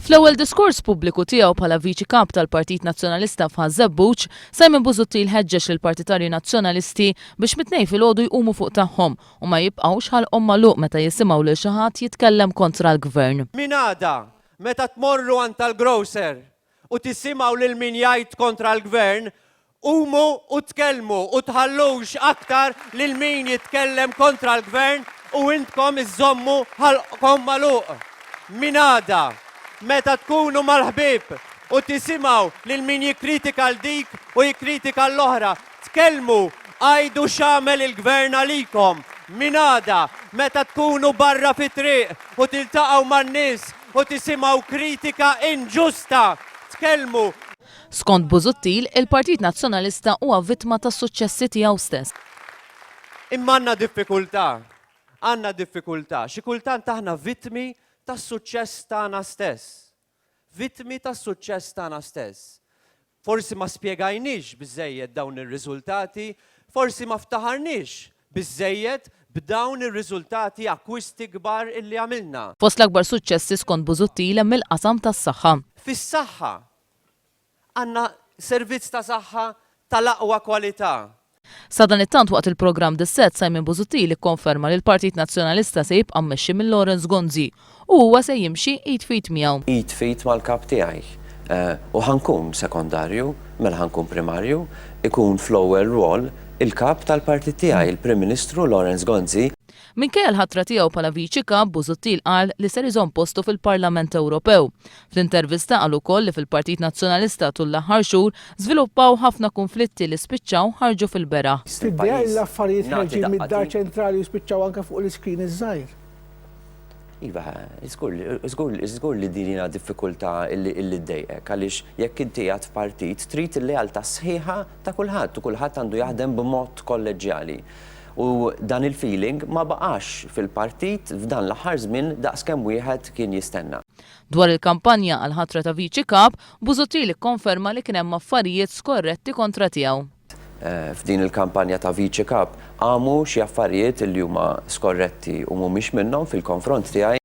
Fl-ewwel diskors pubbliku tiegħu bħala viċi kap tal-Partit Nazzjonalista f'Ħażebbuġ, Simon Busuttil ħeġġeġ lill-Partitarji Nazzjonalisti biex mit-tnejn filgħodu jqumu fuq tagħhom u ma jibqgħux ħalqhom magħluq meta jisimgħu lil xi ħadd jitkellem kontra l-Gvern. Min għada meta tmorru għand tal-grocer u tisimgħu lil min jgħid kontra l-Gvern, qumu u tkellmu u tħallux aktar lil min jitkellem kontra l-Gvern u intkom iżommu ħalqhom magħluq. Min għada meta tkunu mal-ħbieb u tisimgħu lil min jikkritika l-dik u jikkritika l-oħra, tkellmu għajdu x'għamel il-Gvern għalikom. Min għada meta tkunu barra fit-triq u tiltaqgħu man-nies u tisimgħu kritika inġusta, tkellmu. Skont Busuttil, il-Partit Nazzjonalista huwa vittma tas-suċċessi tiegħu stess. Imma għandna diffikultà. Xi kultant aħna vittmi tas-suċċess tagħna stess. Vittmi tas-suċċess tagħna stess. Forsi ma spjegajniex biżżejjed dawn ir-riżultati, forsi ma ftaħarniex biżżejjed b'dawn ir-riżultati akkwisti kbar illi għamilna. Fost l-akbar suċċessi skont Busuttil hemm il-qasam tas-saħħa. Fis-saħħa għandna servizz ta' saħħa tal-aqwa kwalità. Sa dan it-tant waqt il-programm dis-set Simon Busuttil ikkonferma li l-Partit Nazzjonalista se jibqa' mmexxi minn Lawrence Gonzi u huwa se jimxi id fit miegħu. Id fit mal-kap tiegħi. U ħankun sekondarju, mela ħankun primarju, ikun fl-ewwel rwol il-kap tal-partit tiegħi, il-Prim Ministru Lawrence Gonzi. Minkejja l-ħatra tiegħu bħala viċi kap, Busuttil qal li ser iżomm postu fil-Parlament Ewropew. Fl-intervista qal ukoll li fil-Partit Nazzjonalista tul l-aħħar xhur żviluppaw ħafna konflitti li spiċċaw ħarġu fil-beraħ. Tiddeja l-affarijiet ħarġin mid-dar ċentrali u spiċċaw anke fuq l-iskrin iż-żgħir. Iva, iżgur li din hija diffikultà illi ddejqek għaliex jekk inti għad f'partit trid il-lealtà sħiħa ta' kulħadd u kulħadd għandu jaħdem b'mod kolleġjali. U dan il-feeling ma baqax fil-partit f'dan l-aħħar żmien daqskemm wieħed kien jistenna. Dwar il-kampanja għal ħatra ta' viċi kap, Busuttil ikkonferma li kien hemm affarijiet skorretti kontra tiegħu. F'din il-kampanja ta' viċi kap għamu xi affarijiet li huma skorretti u mhumiex minnhom fil-konfront tiegħi.